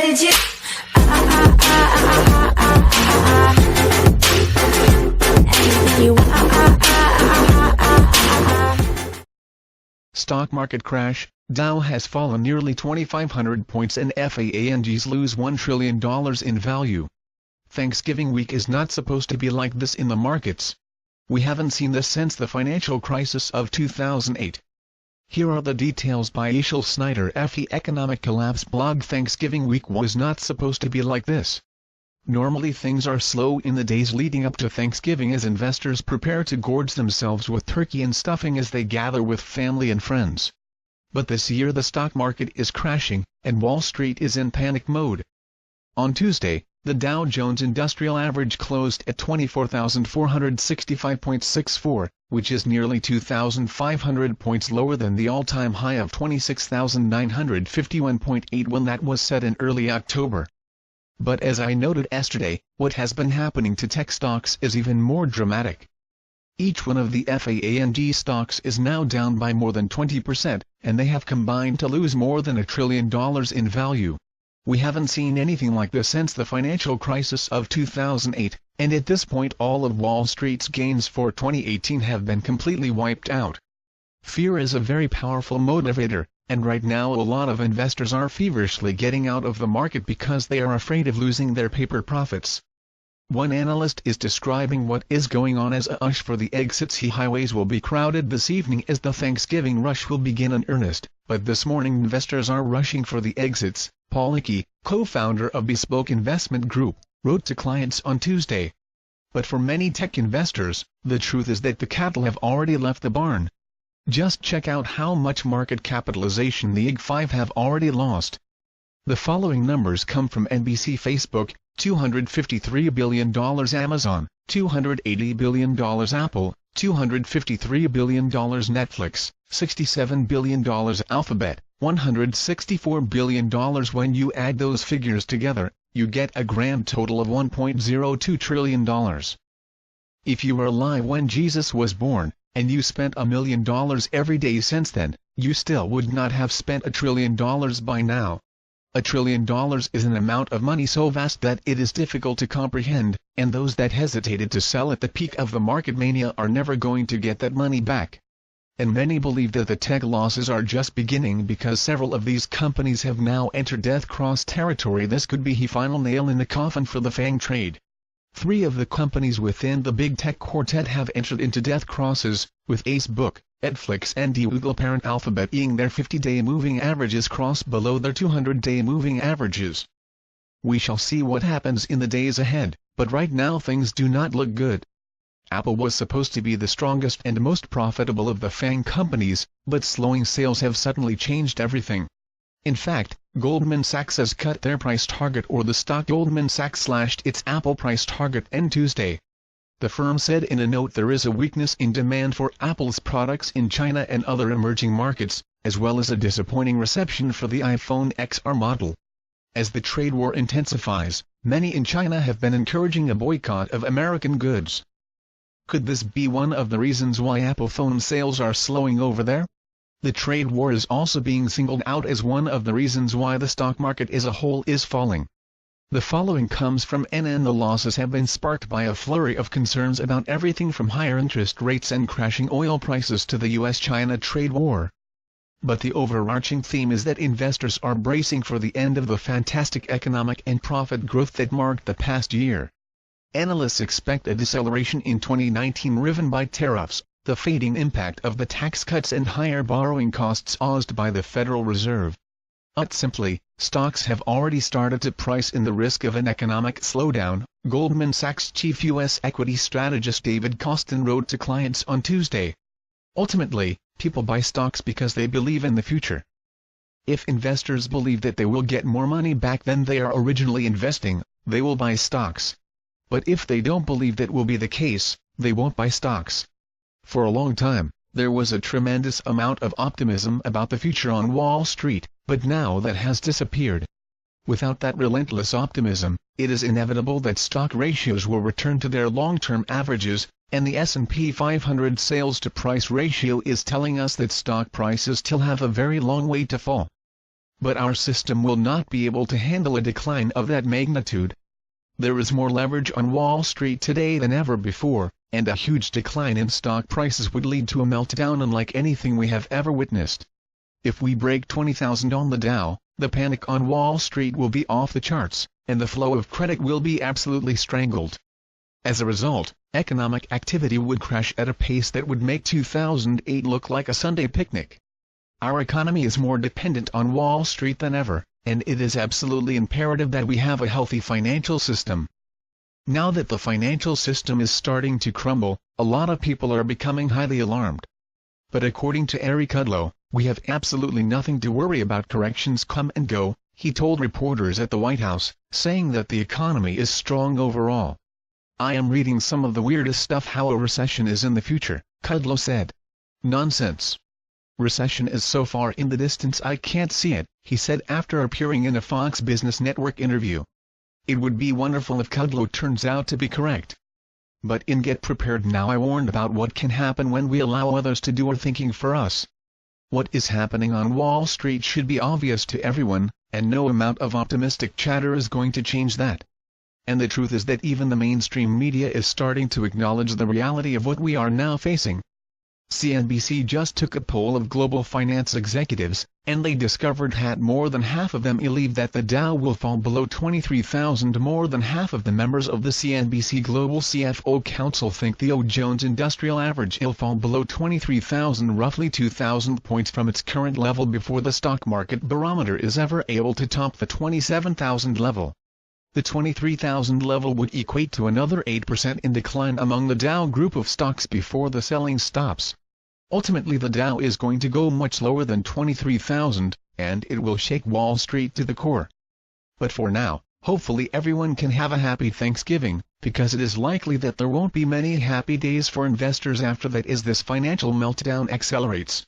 legit. Anything you want. Stock market crash. Dow has fallen nearly 2,500 points and FAANGs lose $1 trillion in value. Thanksgiving week is not supposed to be like this in the markets. We haven't seen this since the financial crisis of 2008. Here are the details by Ishil Snyder. FE Economic Collapse blog. Thanksgiving week was not supposed to be like this. Normally things are slow in the days leading up to Thanksgiving as investors prepare to gorge themselves with turkey and stuffing as they gather with family and friends. But this year the stock market is crashing, and Wall Street is in panic mode. On Tuesday, the Dow Jones Industrial Average closed at 24,465.64, which is nearly 2,500 points lower than the all-time high of 26,951.8 when that was set in early October. But as I noted yesterday, what has been happening to tech stocks is even more dramatic. Each one of the FAANG stocks is now down by more than 20%, and they have combined to lose more than $1 trillion in value. We haven't seen anything like this since the financial crisis of 2008, and at this point all of Wall Street's gains for 2018 have been completely wiped out. Fear is a very powerful motivator, and right now a lot of investors are feverishly getting out of the market because they are afraid of losing their paper profits. One analyst is describing what is going on as a rush for the exits. Highways will be crowded this evening as the Thanksgiving rush will begin in earnest, but this morning investors are rushing for the exits. Paul Hickey, co-founder of Bespoke Investment Group, wrote to clients on Tuesday. But for many tech investors, the truth is that the cattle have already left the barn. Just check out how much market capitalization the IG5 have already lost. The following numbers come from NBC. Facebook, $253 billion. Amazon, $280 billion. Apple, $253 billion. Netflix, $67 billion. Alphabet, $164 billion. When you add those figures together, you get a grand total of $1.02 trillion. If you were alive when Jesus was born, and you spent $1 million every day since then, you still would not have spent $1 trillion by now. $1 trillion is an amount of money so vast that it is difficult to comprehend, and those that hesitated to sell at the peak of the market mania are never going to get that money back. And many believe that the tech losses are just beginning because several of these companies have now entered death cross territory. This could be the final nail in the coffin for the FAANG trade. 3 of the companies within the big tech quartet have entered into death crosses, with Facebook, Netflix and Google parent Alphabet seeing their 50-day moving averages cross below their 200-day moving averages. We shall see what happens in the days ahead, but right now things do not look good. Apple was supposed to be the strongest and most profitable of the FAANG companies, but slowing sales have suddenly changed everything. In fact, Goldman Sachs has cut their price target, or the stock Goldman Sachs slashed its Apple price target on Tuesday. The firm said in a note there is a weakness in demand for Apple's products in China and other emerging markets, as well as a disappointing reception for the iPhone XR model. As the trade war intensifies, many in China have been encouraging a boycott of American goods. Could this be one of the reasons why Apple phone sales are slowing over there? The trade war is also being singled out as one of the reasons why the stock market as a whole is falling. The following comes from NN. The losses have been sparked by a flurry of concerns about everything from higher interest rates and crashing oil prices to the US-China trade war. But the overarching theme is that investors are bracing for the end of the fantastic economic and profit growth that marked the past year. Analysts expect a deceleration in 2019 driven by tariffs, the fading impact of the tax cuts and higher borrowing costs caused by the Federal Reserve. Put simply, stocks have already started to price in the risk of an economic slowdown, Goldman Sachs chief U.S. equity strategist David Kostin wrote to clients on Tuesday. Ultimately, people buy stocks because they believe in the future. If investors believe that they will get more money back than they are originally investing, they will buy stocks. But if they don't believe that will be the case, they won't buy stocks. For a long time, there was a tremendous amount of optimism about the future on Wall Street, but now that has disappeared. Without that relentless optimism, it is inevitable that stock ratios will return to their long-term averages, and the S&P 500 sales-to-price ratio is telling us that stock prices still have a very long way to fall. But our system will not be able to handle a decline of that magnitude. There is more leverage on Wall Street today than ever before, and a huge decline in stock prices would lead to a meltdown unlike anything we have ever witnessed. If we break 20,000 on the Dow, the panic on Wall Street will be off the charts, and the flow of credit will be absolutely strangled. As a result, economic activity would crash at a pace that would make 2008 look like a Sunday picnic. Our economy is more dependent on Wall Street than ever, and it is absolutely imperative that we have a healthy financial system. Now that the financial system is starting to crumble, a lot of people are becoming highly alarmed. But according to Eric Kudlow, we have absolutely nothing to worry about. Corrections come and go, he told reporters at the White House, saying that the economy is strong overall. I am reading some of the weirdest stuff how a recession is in the future, Kudlow said. Nonsense. Recession is so far in the distance I can't see it, he said after appearing in a Fox Business Network interview. It would be wonderful if Kudlow turns out to be correct. But in Get Prepared Now I warned about what can happen when we allow others to do our thinking for us. What is happening on Wall Street should be obvious to everyone, and no amount of optimistic chatter is going to change that. And the truth is that even the mainstream media is starting to acknowledge the reality of what we are now facing. CNBC just took a poll of global finance executives, and they discovered that more than half of them believe that the Dow will fall below 23,000. More than half of the members of the CNBC Global CFO Council think the Dow Jones Industrial Average will fall below 23,000, roughly 2,000 points from its current level before the stock market barometer is ever able to top the 27,000 level. The 23,000 level would equate to another 8% in decline among the Dow group of stocks before the selling stops. Ultimately the Dow is going to go much lower than 23,000, and it will shake Wall Street to the core. But for now, hopefully everyone can have a happy Thanksgiving, because it is likely that there won't be many happy days for investors after that as this financial meltdown accelerates.